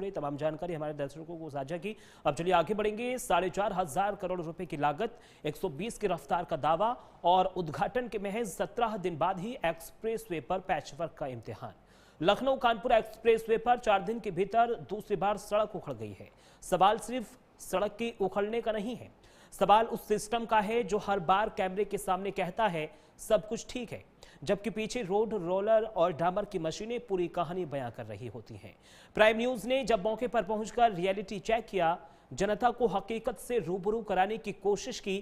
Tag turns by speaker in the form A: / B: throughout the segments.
A: ने तमाम जानकारी हमारे दर्शकों को साझा की। अब चलिए आगे बढ़ेंगे। 4,500 करोड़ रुपए की लागत, 120 की रफ्तार का दावा और उद्घाटन के महज 17 दिन बाद ही एक्सप्रेसवे पर पैचवर्क का इम्तिहान। लखनऊ कानपुर एक्सप्रेसवे पर 4 दिन के भीतर दूसरी बार सड़क उखड़ गई है। सवाल सिर्फ सड़क के उखड़ने का नहीं है, सवाल उस सिस्टम का है जो हर बार कैमरे के सामने कहता है सब कुछ ठीक है, जबकि पीछे रोड रोलर और डामर की मशीनें पूरी कहानी बयां कर रही होती हैं। प्राइम न्यूज ने जब मौके पर पहुंचकर रियलिटी चेक किया, जनता को हकीकत से रूबरू कराने की कोशिश की,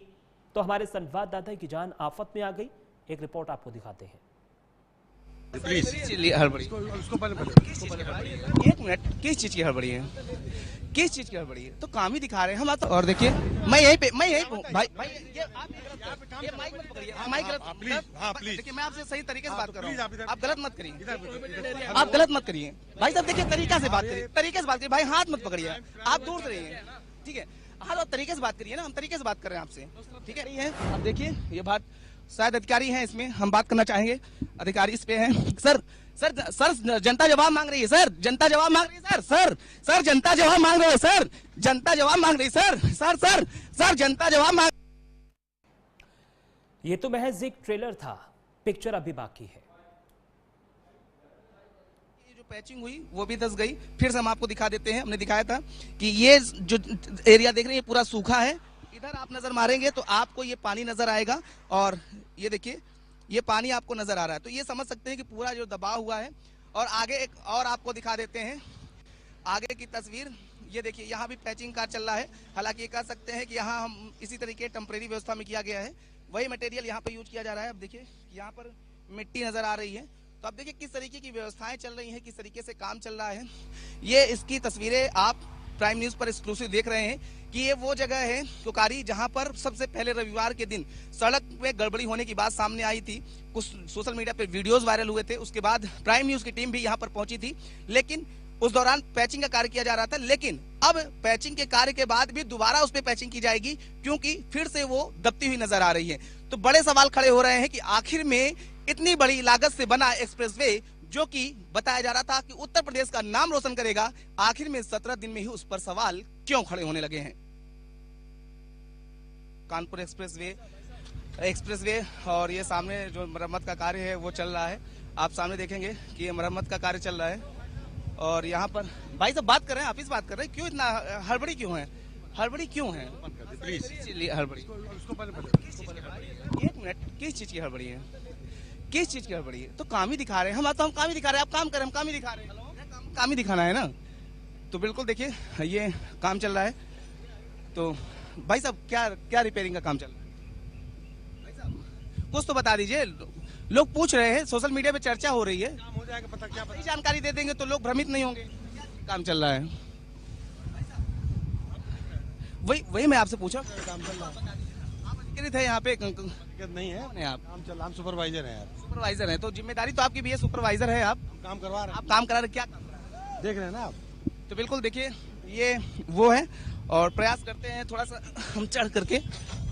A: तो हमारे संवाददाता की जान आफत में आ गई। एक रिपोर्ट आपको दिखाते हैं।
B: एक मिनट, किस चीज की हड़बड़ी है? किस चीज की हड़बड़ी है? तो काम ही दिखा रहे हैं हम। तो और देखिए, मैं यहीं पे भाई ये आप ये माइक मत पकड़िए, माइक गलत। देखिए, मैं आपसे सही तरीके से बात कर रहा हूँ, आप गलत मत करिए, आप गलत मत करिए भाई साहब। देखिए, तरीका से बात करिए, तरीके से बात करिए भाई, हाथ मत पकड़िए, आप दूर से रहिए, ठीक है? हाँ, आप तरीके से बात करिए ना, हम तरीके से बात कर रहे हैं आपसे, ठीक है? आप देखिए, ये बात शायद अधिकारी हैं, इसमें हम बात करना चाहेंगे। अधिकारी इस पे हैं। सर जनता जवाब मांग रही है, सर जनता जवाब मांग रही है, सर जनता जवाब मांग रही है, सर जनता जवाब मांग रही है, सर जनता जवाब मांग।
A: ये तो महज एक ट्रेलर था, पिक्चर अभी बाकी है।
B: ये जो पैचिंग हुई वो भी धंस गई। फिर से हम आपको दिखा देते हैं, हमने दिखाया था कि ये जो एरिया देख रहे हैं पूरा सूखा है। इधर आप नजर मारेंगे तो आपको ये पानी नजर आएगा, और ये देखिए, ये पानी आपको नजर आ रहा है, तो ये समझ सकते हैं कि पूरा जो दबाव हुआ है। और आगे एक और आपको दिखा देते हैं आगे की तस्वीर। ये देखिए, यहाँ भी पैचिंग कार्य चल रहा है। हालांकि ये कह सकते हैं कि यहाँ हम इसी तरीके टेम्परेरी व्यवस्था में किया गया है, वही मटेरियल यहाँ पे यूज किया जा रहा है। अब देखिए, यहाँ पर मिट्टी नजर आ रही है, तो अब देखिए किस तरीके की व्यवस्थाएं चल रही हैं, किस तरीके से काम चल रहा है। ये इसकी तस्वीरें आप प्राइम न्यूज पर एक्सक्लूसिव देख रहे हैं कि ये वो जगह है कोकारी जहां पर सबसे पहले रविवार के दिन सड़क में गड़बड़ी होने की बात सामने आई थी। कुछ सोशल मीडिया पे वीडियोस वायरल हुए थे, उसके बाद प्राइम न्यूज की टीम भी यहां पर पहुंची थी, लेकिन उस दौरान पैचिंग का कार्य किया जा रहा था। लेकिन अब पैचिंग के कार्य के बाद भी दोबारा उस पर पैचिंग की जाएगी, क्योंकि फिर से वो दबती हुई नजर आ रही है। तो बड़े सवाल खड़े हो रहे हैं कि आखिर में इतनी बड़ी लागत से बना एक्सप्रेसवे, जो कि बताया जा रहा था कि उत्तर प्रदेश का नाम रोशन करेगा, आखिर में 17 दिन में ही उस पर सवाल क्यों खड़े होने लगे हैं? कानपुर एक्सप्रेसवे और ये सामने जो मरम्मत का कार्य है वो चल रहा है। आप सामने देखेंगे कि ये मरम्मत का कार्य चल रहा है, और यहाँ पर भाई साहब बात कर रहे हैं, आप इस बात कर रहे हैं, क्यों इतना हड़बड़ी क्यों है? हड़बड़ी क्यों है? हड़बड़ी एक मिनट, किस चीज की हड़बड़ी है? किस चीज की हड़बड़ी है? तो काम ही दिखा रहे हैं हम। तो हम काम ही दिखा रहे हैं, आप काम करें, हम काम ही दिखा रहे हैं, काम ही दिखाना है ना। तो बिल्कुल देखिए, ये काम चल रहा है। तो भाई साहब, क्या रिपेयरिंग का काम चल रहा है? भाई साहब कुछ तो बता दीजिए, लोग पूछ रहे हैं, सोशल मीडिया पे चर्चा हो रही है। काम हो जाएगा, पता क्या पता? जानकारी दे देंगे तो लोग भ्रमित नहीं होंगे। काम चल रहा है, वही मैं आपसे पूछा। काम चल रहा है, आप अधिकारी थे यहाँ पे? नहीं है, आप काम चल रहा, हम सुपरवाइजर हैं यार। सुपरवाइजर हैं तो जिम्मेदारी तो आपकी भी है, सुपरवाइजर है आप, काम करवा रहे हैं। आप काम करा रहे, क्या देख रहे हैं ना आप? तो बिल्कुल देखिए, ये वो है, और प्रयास करते हैं थोड़ा सा हम चढ़ करके,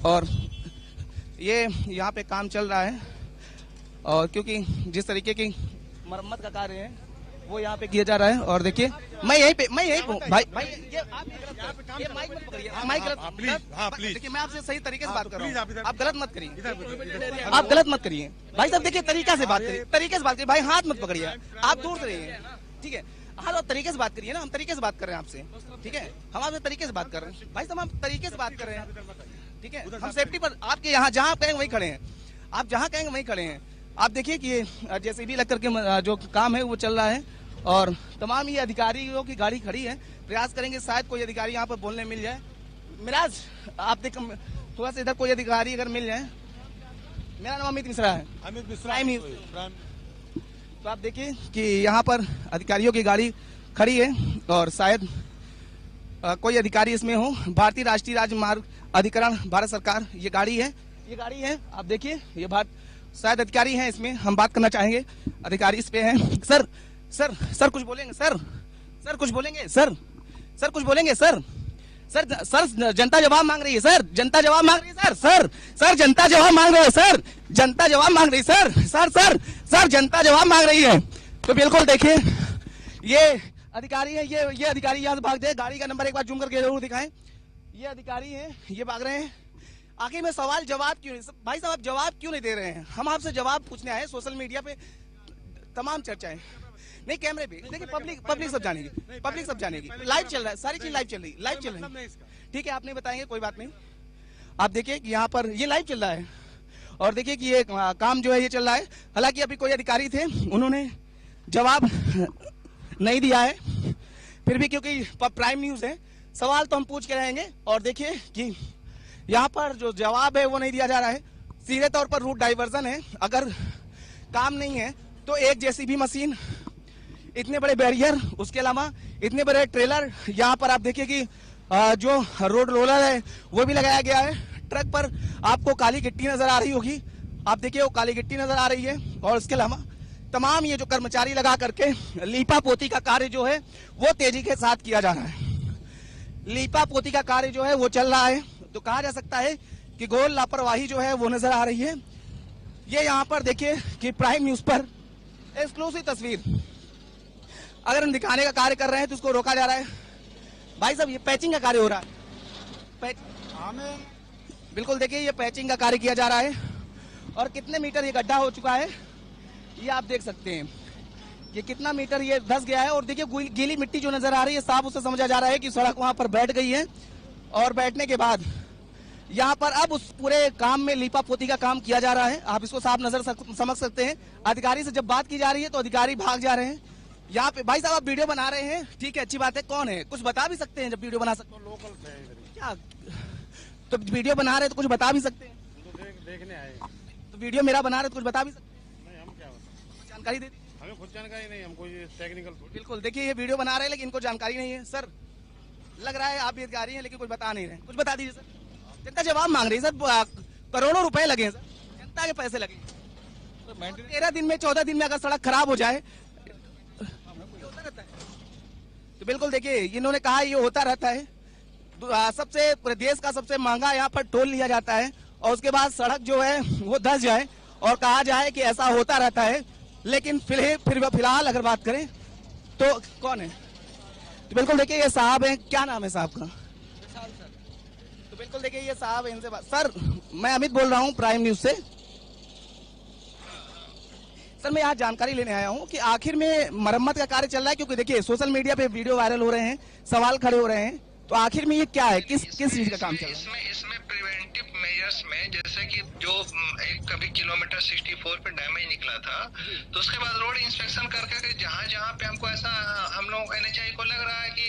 B: और ये यहाँ पे काम चल रहा है, और क्योंकि जिस तरीके की मरम्मत का कार्य है वो यहाँ पे किया जा रहा है। और देखिए, मैं यहीं पे भाई ये आप ये माइक मत पकड़िए, माइक गलत। देखिए, मैं आपसे सही तरीके से बात कर रहा हूँ, आप गलत मत करिए, आप गलत मत करिए भाई साहब। देखिए, तरीका से बात करिए, तरीके से बात करिए भाई, हाथ मत पकड़िए, आप दूर से रहिए, ठीक है? हाँ, आप तरीके से बात करिए ना, हम तरीके से बात कर रहे हैं आपसे, ठीक है? हम आपसे तरीके से बात कर रहे हैं भाई साहब, हम तरीके से बात कर रहे हैं, ठीक है? हम सेफ्टी पर आपके यहाँ जहाँ कहेंगे वहीं खड़े हैं, आप जहाँ कहेंगे वहीं खड़े हैं। आप देखिए कि जैसे भी लग करके जो काम है वो चल रहा है, और तमाम ये अधिकारियों की गाड़ी खड़ी है। प्रयास करेंगे शायद कोई अधिकारी यहाँ पर बोलने मिल जाए। मिराज, आप देख थोड़ा सा इधर कोई अधिकारी अगर मिल जाए। मेरा नाम अमित मिश्रा है, अमित मिश्रा। तो आप देखिए कि यहाँ पर अधिकारियों की गाड़ी खड़ी है, और शायद कोई अधिकारी इसमें हो। भारतीय राष्ट्रीय राजमार्ग अधिकरण भारत सरकार ये गाड़ी है। आप देखिए, ये शायद अधिकारी हैं, इसमें हम बात करना चाहेंगे। अधिकारी इस पे हैं। सर कुछ बोलेंगे? सर कुछ बोलेंगे? सर कुछ बोलेंगे? सर जनता जवाब मांग रही है, सर जनता जवाब मांग रही है, सर जनता जवाब मांग रही है, सर जनता जवाब मांग रही है, सर जनता जवाब मांग रही है। तो बिल्कुल देखिए, ये अधिकारी है, ये अधिकारी यहाँ से भाग जाए। गाड़ी का नंबर एक बार जूम करके जरूर दिखाएं। ये अधिकारी है, ये भाग रहे हैं। आखिर में सवाल जवाब क्यों नहीं, भाई साहब आप जवाब क्यों नहीं दे रहे हैं? हम आपसे जवाब पूछने आए। सोशल मीडिया पे तमाम चर्चाएं, नहीं कैमरे पे देखिए, पब्लिक सब जानेगी, पब्लिक सब जानेगी। लाइव चल रहा है, सारी चीज लाइव चल रही है। ठीक है, आप नहीं बताएंगे कोई बात नहीं। आप देखिए कि यहाँ पर ये लाइव चल रहा है और देखिए कि ये काम जो है ये चल रहा है। हालांकि अभी कोई अधिकारी थे, उन्होंने जवाब नहीं दिया है, फिर भी क्योंकि प्राइम न्यूज है सवाल तो हम पूछ के रहेंगे। और देखिए कि यहाँ पर जो जवाब है वो नहीं दिया जा रहा है। सीधे तौर पर रूट डाइवर्जन है। अगर काम नहीं है तो एक जेसीबी मशीन, इतने बड़े बैरियर, उसके अलावा इतने बड़े ट्रेलर, यहाँ पर आप देखिए कि जो रोड रोलर है वो भी लगाया गया है। ट्रक पर आपको काली गिट्टी नजर आ रही होगी, आप देखिए वो काली गिट्टी नजर आ रही है। और इसके अलावा तमाम ये जो कर्मचारी लगा करके लीपा पोती का कार्य जो है वो तेजी के साथ किया जा रहा है। लीपा पोती का कार्य जो है वो चल रहा है। तो कहा जा सकता है कि घोर लापरवाही जो है वो नजर आ रही है। ये यहाँ पर देखिए कि प्राइम न्यूज पर एक्सक्लूसिव तस्वीर अगर हम दिखाने का कार्य कर रहे हैं तो उसको रोका जा रहा है। भाई साहब ये पैचिंग का कार्य हो रहा है। बिल्कुल देखिए ये पैचिंग का कार्य किया जा रहा है और कितने मीटर ये गड्ढा हो चुका है ये आप देख सकते हैं। ये कितना मीटर ये धंस गया है और देखिए गीली मिट्टी जो नजर आ रही है, साफ उससे समझा जा रहा है कि सड़क वहां पर बैठ गई है। और बैठने के बाद यहाँ पर अब उस पूरे काम में लीपा पोती का काम किया जा रहा है। आप इसको साफ नजर समझ सकते हैं। अधिकारी से जब बात की जा रही है तो अधिकारी भाग जा रहे हैं। यहाँ पे भाई साहब आप वीडियो बना रहे हैं, ठीक है, अच्छी बात है। कौन है, कुछ बता भी सकते हैं जब वीडियो बना सकते हैं?
C: लोकल है
B: क्या तो वीडियो बना रहे हैं तो कुछ बता भी सकते हैं?
C: तो देखने आए।
B: तो वीडियो मेरा बना रहे तो कुछ बता भी सकते हैं?
C: नहीं, हम क्या बताएं,
B: जानकारी दे,
C: हमें खुद जानकारी नहीं, हमको ये टेक्निकल।
B: बिल्कुल देखिए ये वीडियो बना रहे हैं लेकिन इनको जानकारी नहीं है। सर लग रहा है आप भी अधिकारी हैं लेकिन कुछ बता नहीं रहे, कुछ बता दीजिए सर। जनता जवाब मांग रही है सर, करोड़ों रुपए लगे हैं सर, जनता के पैसे लगे। 13 दिन में 14 दिन में अगर सड़क खराब हो जाए तो बिल्कुल देखिए इन्होंने कहा ये होता रहता है। सबसे देश का सबसे महंगा यहाँ पर टोल लिया जाता है और उसके बाद सड़क जो है वो धंस जाए और कहा जाए कि ऐसा होता रहता है। लेकिन फिलहाल अगर बात करें तो कौन है, तो बिल्कुल देखिए ये साहब हैं, क्या नाम है साहब का? तो बिल्कुल देखिए ये साहब है, इनसे बात। सर मैं अमित बोल रहा हूँ प्राइम न्यूज से। सर मैं यहाँ जानकारी लेने आया हूँ कि आखिर में मरम्मत का कार्य चल रहा है, क्योंकि देखिए सोशल मीडिया पे वीडियो वायरल हो रहे हैं, सवाल खड़े हो रहे हैं, तो आखिर में ये क्या है, किस चीज का काम चल रहा है?
D: इसमें प्रिवेंटिव मेजर्स में जैसे कि जो एक कभी किलोमीटर 64 पे डैमेज निकला था तो उसके बाद रोड इंस्पेक्शन करके जहाँ जहाँ पे हमको ऐसा हम लोग NHAI को लग रहा है कि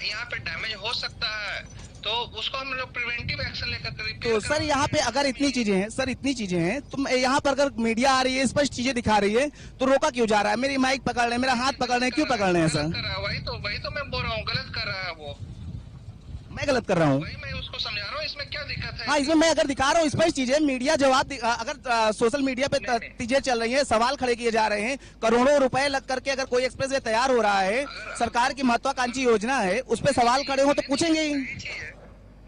D: यहाँ पे डैमेज हो सकता है तो उसको हम लोग प्रिवेंटिव एक्शन लेकर।
B: तो सर यहाँ पे अगर इतनी चीजें हैं, सर इतनी चीजें हैं, तो यहाँ पर अगर मीडिया आ रही है, स्पष्ट चीजें दिखा रही है, तो रोका क्यों जा रहा है? मेरी माइक पकड़ रहे हैं, मेरा हाथ पकड़ रहे हैं, क्यों पकड़ रहे हैं सर?
D: वही तो मैं बोल रहा हूँ, गलत कर रहा है वो।
B: मैं गलत कर रहा हूँ?
D: वही मैं उसको समझा रहा हूँ, इसमें क्या दिक्कत है?
B: हाँ इसमें मैं अगर दिखा रहा हूँ स्पष्ट चीजें, मीडिया जवाब अगर सोशल मीडिया पे चीजें चल रही है, सवाल खड़े किए जा रहे हैं, करोड़ों रुपए लग करके अगर कोई एक्सप्रेसवे तैयार हो रहा है, सरकार की महत्वाकांक्षी योजना है, उस पर सवाल खड़े हो तो पूछेंगे ही।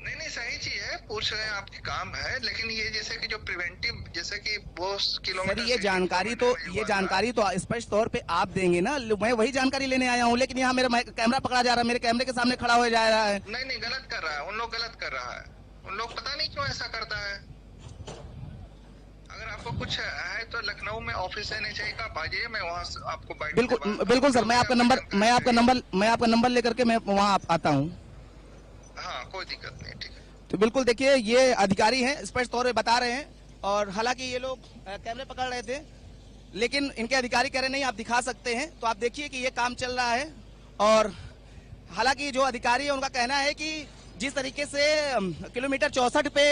D: नहीं सही चीज है, पूछ रहे हैं, आपकी काम है। लेकिन ये जैसे कि जो प्रिवेंटिव जैसे कि वो किलोमीटर,
B: ये जानकारी तो स्पष्ट तौर पे आप देंगे ना, मैं वही जानकारी लेने आया हूँ। लेकिन यहाँ मेरा कैमरा पकड़ा जा रहा है, मेरे कैमरे के सामने खड़ा हो जा रहा है।
D: नहीं गलत कर रहा है, उन लोग गलत कर रहा है, उन लोग पता नहीं क्यों ऐसा करता है। अगर आपको कुछ है तो लखनऊ में ऑफिस NHAI का आप आइए, मैं वहाँ आपको
B: बिल्कुल सर, मैं आपका नंबर लेकर के मैं वहाँ आता हूँ।
D: हाँ कोई दिक्कत नहीं, ठीक है।
B: तो बिल्कुल देखिए ये अधिकारी हैं, स्पष्ट तौर पे बता रहे हैं। और हालांकि ये लोग कैमरे पकड़ रहे थे लेकिन इनके अधिकारी कह रहे नहीं आप दिखा सकते हैं। तो आप देखिए कि ये काम चल रहा है। और हालांकि जो अधिकारी है उनका कहना है कि जिस तरीके से किलोमीटर 64 पे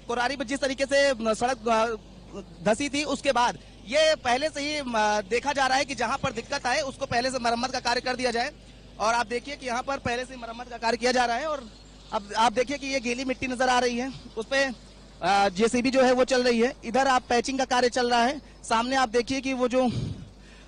B: कोरारी में जिस तरीके से सड़क धसी थी, उसके बाद ये पहले से ही देखा जा रहा है कि जहां पर दिक्कत आए उसको पहले से मरम्मत का कार्य कर दिया जाए। और आप देखिए कि यहाँ पर पहले से मरम्मत का कार्य किया जा रहा है। और अब आप देखिए कि ये गीली मिट्टी नजर आ रही है, उस पे JCB जो है वो चल रही है। इधर आप पैचिंग का कार्य चल रहा है, सामने आप देखिए कि वो जो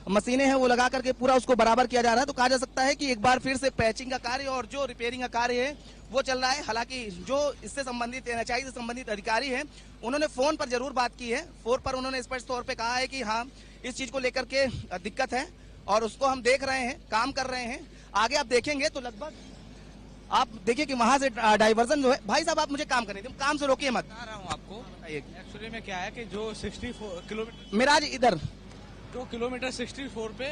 B: मशीनें हैं वो लगा करके पूरा उसको बराबर किया जा रहा है। तो कहा जा सकता है कि एक बार फिर से पैचिंग का कार्य और जो रिपेयरिंग का कार्य है वो चल रहा है। हालांकि जो इससे संबंधित NHAI से संबंधित अधिकारी हैं उन्होंने फोन पर जरूर बात की है। फोन पर उन्होंने स्पष्ट तौर पे कहा है कि हाँ इस चीज को लेकर के दिक्कत है और उसको हम देख रहे हैं, काम कर रहे हैं। आगे आप देखेंगे तो लगभग आप देखिए कि वहां से डाइवर्जन जो है। भाई साहब आप मुझे काम करने दीजिए, काम से रोकिए मत।
E: बता रहा हूँ आपको, एक्चुअली में क्या है कि जो 64 किलोमीटर
B: मिराज इधर
E: 2 किलोमीटर 64 पे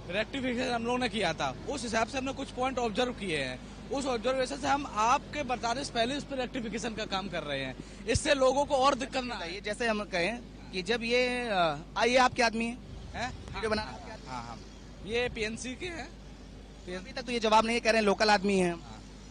E: रेक्टिफिकेशन हम लोगों ने किया था, उस हिसाब से हमने कुछ पॉइंट ऑब्जर्व किए हैं। उस ऑब्जर्वेशन से हम आपके बताने से पहले इस पर रेक्टिफिकेशन का काम कर रहे हैं, इससे लोगों को और दिक्कत ना आए।
B: जैसे हम कहें कि जब ये आइए आपके आदमी है वीडियो बना।
E: हाँ हाँ, ये PNC के हैं।
B: अभी तक तो ये जवाब नहीं कह रहे हैं लोकल आदमी है।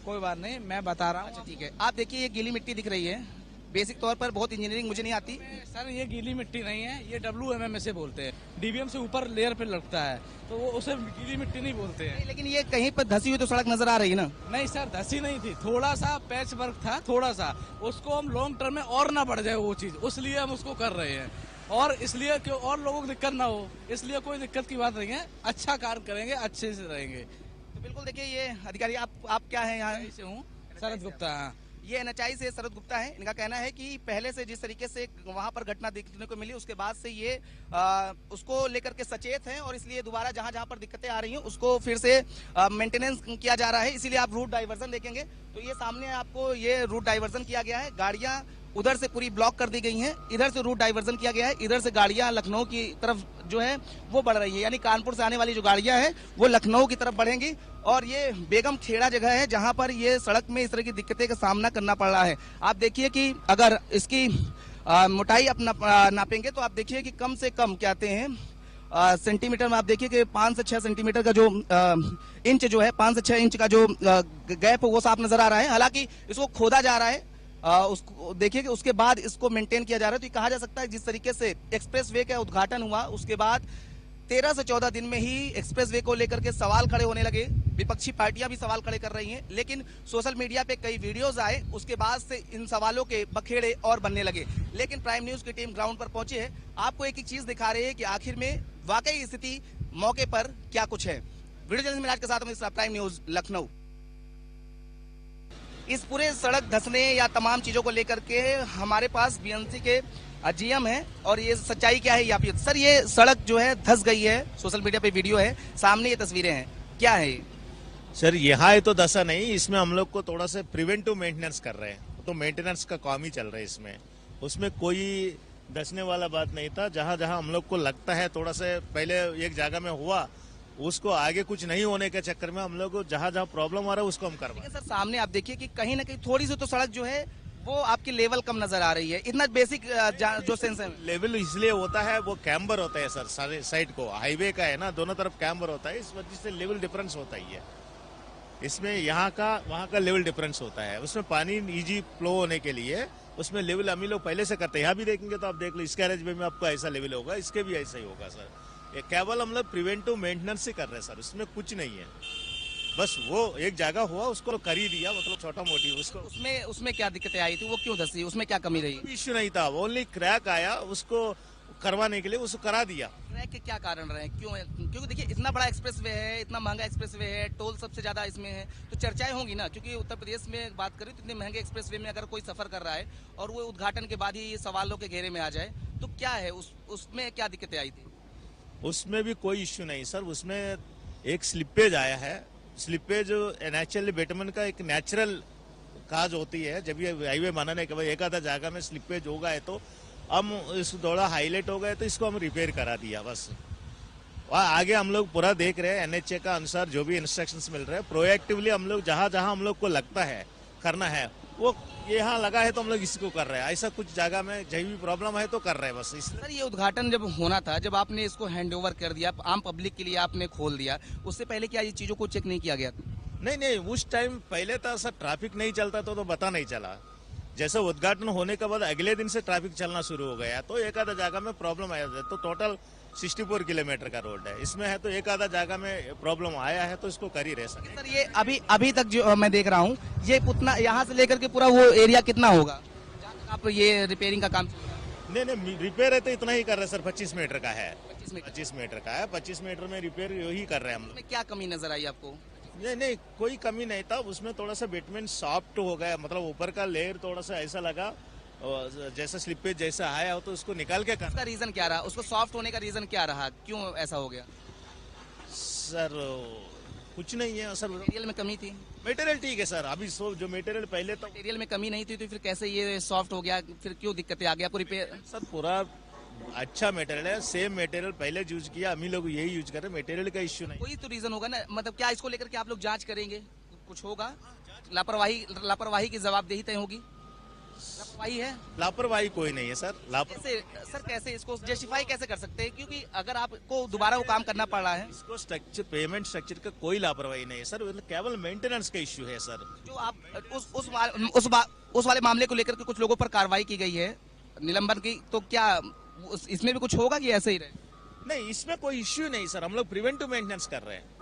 E: कोई बात नहीं, मैं बता रहा हूँ।
B: अच्छा ठीक है, आप देखिए ये गीली मिट्टी दिख रही है। बेसिक तौर पर बहुत इंजीनियरिंग मुझे नहीं आती
E: सर, ये गीली मिट्टी नहीं है, ये WMM से बोलते हैं। DBM से ऊपर लेयर पे लगता है तो वो उसे गीली मिट्टी नहीं बोलते हैं।
B: लेकिन ये कहीं पर धसी हुई तो सड़क नजर आ रही है ना।
E: नहीं सर, धसी नहीं थी, थोड़ा सा पैच वर्क था, थोड़ा सा। उसको हम लॉन्ग टर्म में और ना बढ़ जाए वो चीज, इसलिए हम उसको कर रहे हैं। और इसलिए कि और लोगों को दिक्कत ना हो, इसलिए कोई दिक्कत की बात नहीं है। अच्छा कार्य करेंगे, अच्छे से रहेंगे।
B: तो बिल्कुल देखिए ये अधिकारी आप क्या है यहाँ
E: से हूँ, शरद गुप्ता। हाँ,
B: ये NHI से शरद गुप्ता है। इनका कहना है कि पहले से जिस तरीके से वहां पर घटना देखने को मिली उसके बाद से ये उसको लेकर के सचेत हैं और इसलिए दोबारा जहां जहां पर दिक्कतें आ रही हैं उसको फिर से मेंटेनेंस किया जा रहा है। इसीलिए आप रूट डाइवर्जन देखेंगे तो ये सामने आपको ये रूट डाइवर्जन किया गया है। गाड़ियां उधर से पूरी ब्लॉक कर दी गई हैं, इधर से रूट डाइवर्जन किया गया है। इधर से गाड़ियां लखनऊ की तरफ जो है वो बढ़ रही है, यानी कानपुर से आने वाली जो गाड़ियां हैं वो लखनऊ की तरफ बढ़ेंगी। और ये बेगम खेड़ा जगह है जहां पर ये सड़क में इस तरह की दिक्कतें का सामना करना पड़ रहा है। आप देखिए कि अगर इसकी मोटाई अपना नापेंगे तो आप देखिए कि कम से कम कहते हैं सेंटीमीटर में आप देखिए कि 5 से 6 सेंटीमीटर का जो इंच जो है 5 से 6 इंच का जो गैप वो साफ नजर आ रहा है। हालांकि इसको खोदा जा रहा है, उसको देखिए कि उसके बाद इसको मेंटेन किया जा रहा है। तो ये कहा जा सकता है जिस तरीके से एक्सप्रेस वे का उद्घाटन हुआ उसके बाद 13 से 14 दिन में ही एक्सप्रेस वे को लेकर के सवाल खड़े होने लगे। विपक्षी पार्टियां भी सवाल खड़े कर रही हैं, लेकिन सोशल मीडिया पे कई वीडियोस आए, उसके बाद से इन सवालों के बखेड़े और बनने लगे। लेकिन प्राइम न्यूज की टीम ग्राउंड पर पहुंची है, आपको एक चीज दिखा रही है कि आखिर में वाकई स्थिति मौके पर क्या कुछ है। वीडियो जर्नलिस्ट मिराज के साथ में प्राइम न्यूज लखनऊ। इस पूरे सड़क धंसने या तमाम चीजों को लेकर के हमारे पास BNC के GM है और ये सच्चाई क्या है यहाँ पे। सर ये सड़क जो है धंस गई है, सोशल मीडिया पे वीडियो है, सामने ये तस्वीरें हैं, क्या है ये?
F: सर यहाँ है तो धसा नहीं, इसमें हम लोग को थोड़ा सा प्रिवेंटिव मेंटेनेंस कर रहे हैं, तो मेंटेनेंस का काम ही चल रहा है इसमें। उसमें कोई धसने वाला बात नहीं था। जहाँ जहाँ हम लोग को लगता है थोड़ा सा पहले एक जगह में हुआ, उसको आगे कुछ नहीं होने के चक्कर में हम लोग जहाँ जहाँ प्रॉब्लम आ रहा है उसको हम करवा।
B: सर सामने आप देखिए कि कहीं ना कहीं थोड़ी सी तो सड़क जो है वो आपकी लेवल कम नजर आ रही है। इतना बेसिक जो सेंस है
F: लेवल इसलिए होता है, वो कैम्बर होता है सर, सारे साइड को हाईवे का है ना, दोनों तरफ कैम्बर होता है, इस वजह से लेवल डिफरेंस होता ही है। इसमें यहाँ का वहाँ का लेवल डिफरेंस होता है। उसमें पानी इजी फ्लो होने के लिए उसमें लेवल हम लोग पहले से करते हैं। यहाँ भी देखेंगे तो आप देख लो, इस कैरेज में आपको ऐसा लेवल होगा, इसके भी ऐसा ही होगा सर। ये केवल हम लोग प्रिवेंटिव मेंटेनेंस ही कर रहे हैं सर, उसमें कुछ नहीं है। बस वो एक जगह हुआ उसको कर ही दिया, मतलब छोटा मोटी उसको।
B: उसमें क्या दिक्कतें आई थी, वो क्यों धसी, उसमें क्या कमी रही?
F: इश्यू नहीं था, ओनली क्रैक आया, उसको करवाने के लिए उसको करा दिया।
B: क्रैक के क्या कारण रहे, क्यों? क्योंकि देखिए इतना बड़ा एक्सप्रेसवे है, इतना महंगा एक्सप्रेसवे है, टोल सबसे ज्यादा इसमें है, तो चर्चाएं होंगी ना। क्योंकि उत्तर प्रदेश में बात करें तो इतने महंगे एक्सप्रेसवे में अगर कोई सफर कर रहा है और वो उद्घाटन के बाद ही सवालों के घेरे में आ जाए तो क्या है, उसमें क्या दिक्कतें आई थी?
F: उसमें भी कोई इश्यू नहीं सर, उसमें एक स्लिपेज आया है। स्लिपेज नेचुरली बेटरमेंट का एक नेचुरल काज होती है। जब ये हाईवे बनाने के बाद एक आधा जगह में स्लिपेज होगा है तो हम इस थोड़ा हाईलाइट हो गए तो इसको हम रिपेयर करा दिया बस। और आगे हम लोग पूरा देख रहे हैं, NHA का अनुसार जो भी इंस्ट्रक्शंस मिल रहे हैं, प्रोएक्टिवली हम लोग जहाँ जहाँ हम लोग को लगता है करना है वो यहाँ लगा है तो हम लोग इसको कर रहे हैं। ऐसा कुछ जगह में जहाँ भी प्रॉब्लम है तो कर रहे हैं बस।
B: सर ये उद्घाटन जब होना था, जब आपने इसको हैंड ओवर कर दिया, आम पब्लिक के लिए आपने खोल दिया, उससे पहले क्या ये चीजों को चेक नहीं किया गया था?
F: नहीं, उस टाइम पहले था सर, ट्रैफिक नहीं चलता तो पता नहीं चला। जैसे उद्घाटन होने के बाद अगले दिन से ट्रैफिक चलना शुरू हो गया, तो एक आधा जगह में प्रॉब्लम आया था। तो टोटल 64 किलोमीटर का रोड है, इसमें है तो एक आधा जगह में प्रॉब्लम आया है तो इसको कर ही रह सकते।
B: सर ये अभी तक जो मैं देख रहा हूँ, ये उतना यहाँ से लेकर के पूरा वो एरिया कितना होगा आप ये रिपेयरिंग का काम?
F: नहीं, रिपेयर है तो इतना ही कर रहे हैं सर, 25 मीटर का है। 25 मीटर का है, 25 मीटर में रिपेयर यही कर रहे हैं हम लोग।
B: क्या कमी नजर आई आपको?
F: नहीं, कोई कमी नहीं था। उसमें थोड़ा सा बेटमेंट सॉफ्ट हो गया, मतलब ऊपर का लेयर थोड़ा सा ऐसा लगा जैसा स्लिपेज जैसा आया हो तो उसको निकाल के
B: उसका रीजन क्या रहा, उसको सॉफ्ट होने का रीजन क्या रहा, क्यों ऐसा हो गया?
F: सर कुछ नहीं है सर।
B: मटेरियल में कमी थी,
F: मटेरियल ठीक है सर, अभी जो मटेरियल पहले तो
B: मटेरियल में कमी नहीं थी तो फिर कैसे ये सॉफ्ट हो गया, फिर क्यों दिक्कतें आ गई आपको रिपेयर?
F: सर पूरा अच्छा मटेरियल है, सेम मटेरियल पहले यूज किया, हम ही लोग यही यूज कर रहे हैं, मटेरियल का इश्यू नहीं।
B: कोई तो रीजन होगा ना, मतलब क्या इसको लेकर के आप लोग जांच करेंगे? कुछ होगा, लापरवाही की जवाबदेही तय होगी। लापरवाही है,
F: लापरवाही कोई नहीं है सर।
B: कैसे सर, कैसे इसको जस्टिफाई कैसे कर सकते हैं? क्योंकि अगर आपको दोबारा वो काम करना पड़ रहा है,
F: इसको स्ट्रक्चर, पेमेंट स्ट्रक्चर का कोई लापरवाही नहीं है सर, केवल मेंटेनेंस का इश्यू है सर।
B: जो आप उस वाले मामले को लेकर के कुछ लोगों पर कार्रवाई की गई है, निलंबन की, तो क्या इसमें भी कुछ होगा कि ऐसे ही रहे?
F: नहीं, इसमें कोई इश्यू नहीं सर, हम लोग प्रिवेंटिव मेंटेनेंस कर रहे हैं।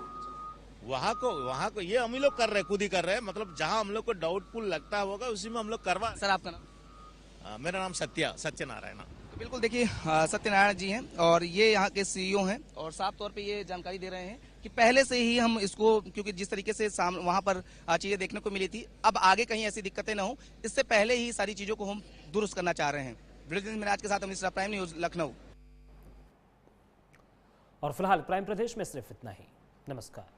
F: वहाँ को ये हम ही लोग कर रहे हैं, खुद ही कर रहे हैं, मतलब जहाँ हम लोग को डाउटफुल लगता होगा उसी में हम लोग करवा।
B: सर आपका नाम?
F: मेरा नाम सत्यनारायण।
B: तो बिल्कुल देखिए, सत्यनारायण जी हैं और ये यहाँ के सीईओ हैं और साफ तौर पे ये जानकारी दे रहे हैं कि पहले से ही हम इसको, क्योंकि जिस तरीके से वहाँ पर चीजें देखने को मिली थी, अब आगे कहीं ऐसी दिक्कतें ना हो, इससे पहले ही सारी चीजों को हम दुरुस्त करना चाह रहे हैं। आज के साथ अमृतसर प्राइम न्यूज, लखनऊ।
A: और फिलहाल प्राइम प्रदेश में सिर्फ इतना ही। नमस्कार।